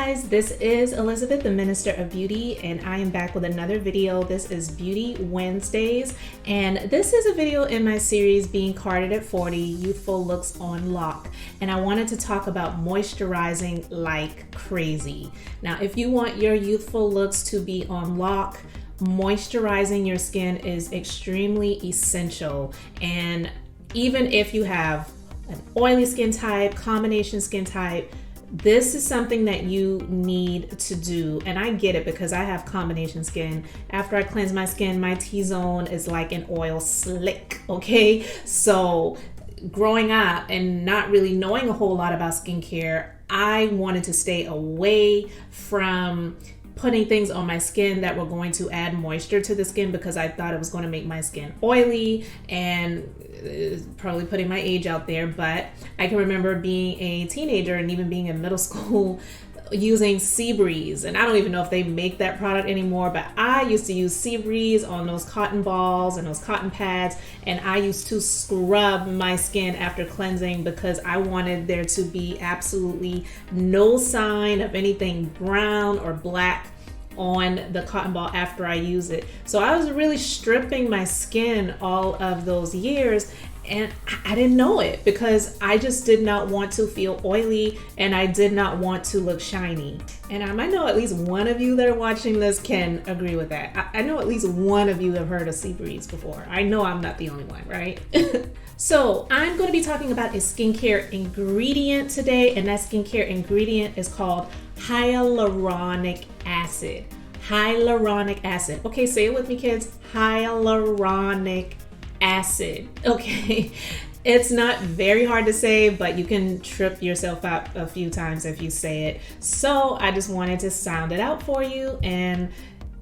guys, this is Elizabeth, the Minister of Beauty, and I am back with another video. This is Beauty Wednesdays, and this is a video in my series Being Carded at 40, Youthful Looks on Lock. And I wanted to talk about moisturizing like crazy. Now, if you want your youthful looks to be on lock, moisturizing your skin is extremely essential. And even if you have an oily skin type, combination skin type, this is something that you need to do. And I get it because I have combination skin. After I cleanse my skin, my T-zone is like an oil slick, okay? So growing up and not really knowing a whole lot about skincare, I wanted to stay away from putting things on my skin that were going to add moisture to the skin because I thought it was going to make my skin oily, and probably putting my age out there, but I can remember being a teenager and even being in middle school using Seabreeze, and I don't even know if they make that product anymore, but I used to use Seabreeze on those cotton balls and those cotton pads, and I used to scrub my skin after cleansing because I wanted there to be absolutely no sign of anything brown or black on the cotton ball after I use it. So I was really stripping my skin all of those years, and I didn't know it because I just did not want to feel oily and I did not want to look shiny. And I know at least one of you that are watching this can agree with that. I know at least one of you have heard of Seabreeze before. I know I'm not the only one, right? So I'm going to be talking about a skincare ingredient today, and that skincare ingredient is called hyaluronic acid. Hyaluronic acid. Okay, say it with me, kids. Hyaluronic acid. Okay, it's not very hard to say, but you can trip yourself up a few times if you say it. So I just wanted to sound it out for you. And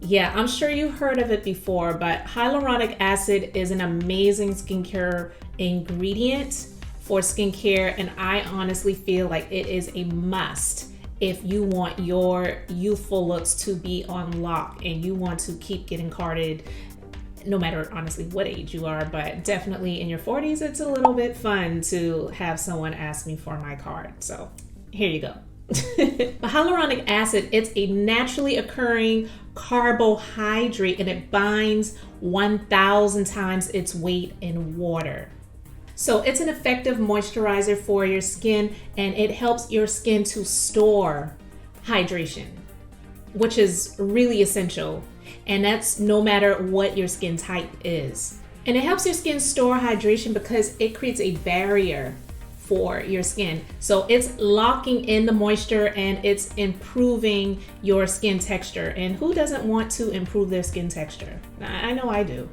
yeah, I'm sure you've heard of it before, but hyaluronic acid is an amazing skincare ingredient for skincare, and I honestly feel like it is a must if you want your youthful looks to be on lock and you want to keep getting carded, no matter honestly what age you are, but definitely in your 40s, it's a little bit fun to have someone ask me for my card. So here you go. But hyaluronic acid, it's a naturally occurring carbohydrate, and it binds 1,000 times its weight in water. So it's an effective moisturizer for your skin, and it helps your skin to store hydration, which is really essential. And that's no matter what your skin type is. And it helps your skin store hydration because it creates a barrier for your skin. So it's locking in the moisture and it's improving your skin texture. And who doesn't want to improve their skin texture? I know I do.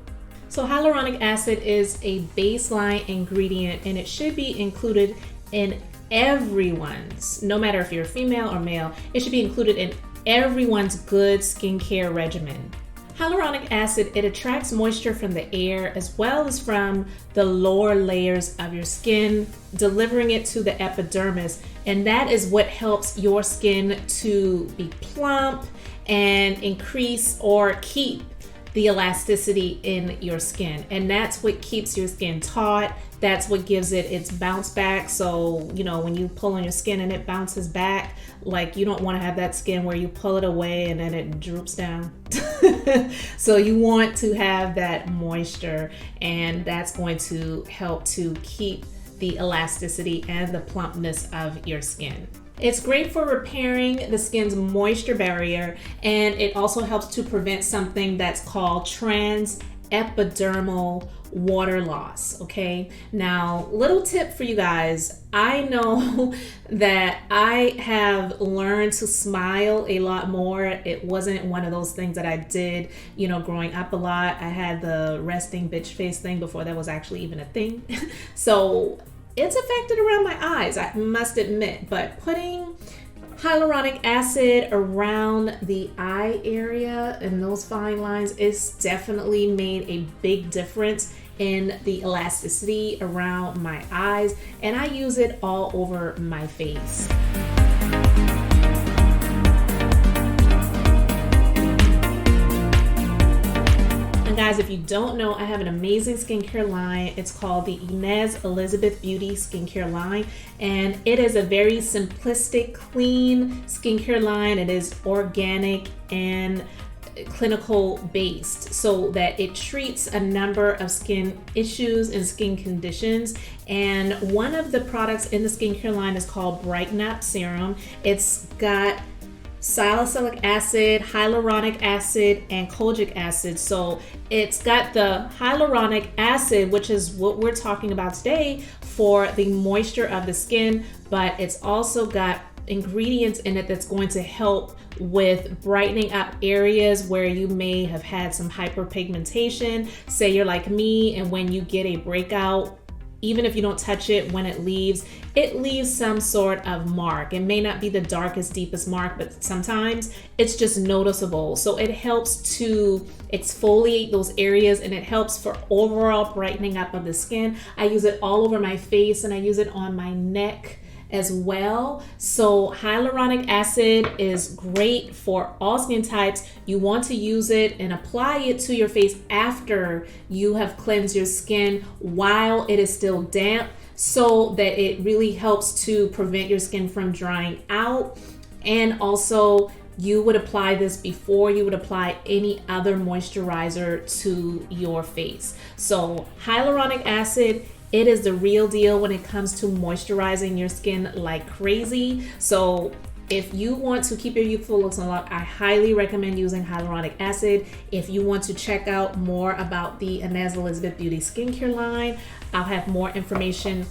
So hyaluronic acid is a baseline ingredient, and it should be included in everyone's, no matter if you're female or male, it should be included in everyone's good skincare regimen. Hyaluronic acid, it attracts moisture from the air as well as from the lower layers of your skin, delivering it to the epidermis, and that is what helps your skin to be plump and increase or keep the elasticity in your skin. And that's what keeps your skin taut. That's what gives it its bounce back. So, you know, when you pull on your skin and it bounces back, like you don't want to have that skin where you pull it away and then it droops down. So you want to have that moisture, and that's going to help to keep the elasticity and the plumpness of your skin. It's great for repairing the skin's moisture barrier, and it also helps to prevent something that's called transepidermal water loss. Okay, now little tip for you guys. I know that I have learned to smile a lot more. It wasn't one of those things that I did, you know, growing up a lot. I had the resting bitch face thing before that was actually even a thing. So it's affected around my eyes, I must admit, but putting hyaluronic acid around the eye area and those fine lines is definitely made a big difference in the elasticity around my eyes, and I use it all over my face. And guys, if you don't know, I have an amazing skincare line. It's called the Inez Elizabeth Beauty Skincare line. And it is a very simplistic, clean skincare line. It is organic and clinical based, so that it treats a number of skin issues and skin conditions. And one of the products in the skincare line is called Brighten Up Serum. It's got salicylic acid, hyaluronic acid, and kojic acid. So it's got the hyaluronic acid, which is what we're talking about today for the moisture of the skin, but it's also got ingredients in it that's going to help with brightening up areas where you may have had some hyperpigmentation. Say you're like me, and when you get a breakout, even if you don't touch it, when it leaves some sort of mark. It may not be the darkest, deepest mark, but sometimes it's just noticeable. So it helps to exfoliate those areas, and it helps for overall brightening up of the skin. I use it all over my face, and I use it on my neck as well. So hyaluronic acid is great for all skin types. You want to use it and apply it to your face after you have cleansed your skin while it is still damp, so that it really helps to prevent your skin from drying out. And also, you would apply this before you would apply any other moisturizer to your face. So hyaluronic acid, it is the real deal when it comes to moisturizing your skin like crazy. So if you want to keep your youthful looks unlocked, I highly recommend using hyaluronic acid. If you want to check out more about the Inez Elizabeth Beauty Skincare line, I'll have more information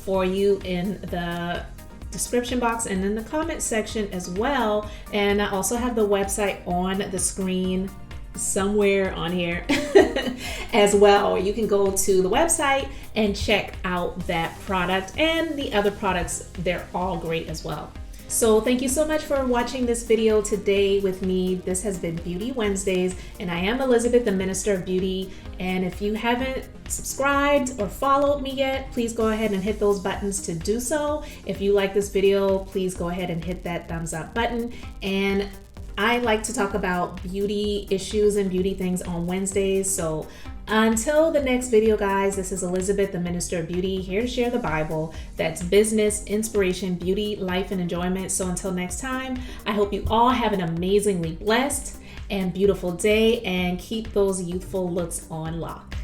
for you in the description box and in the comment section as well. And I also have the website on the screen somewhere on here as well. You can go to the website and check out that product and the other products. They're all great as well. So thank you so much for watching this video today with me. This has been Beauty Wednesdays, and I am Elizabeth, the Minister of Beauty. And if you haven't subscribed or followed me yet, please go ahead and hit those buttons to do so. If you like this video, please go ahead and hit that thumbs up button. And I like to talk about beauty issues and beauty things on Wednesdays. So until the next video, guys, this is Elizabeth, the Minister of Beauty, here to share the Bible. That's business, inspiration, beauty, life, and enjoyment. So until next time, I hope you all have an amazingly blessed and beautiful day, and keep those youthful looks on lock.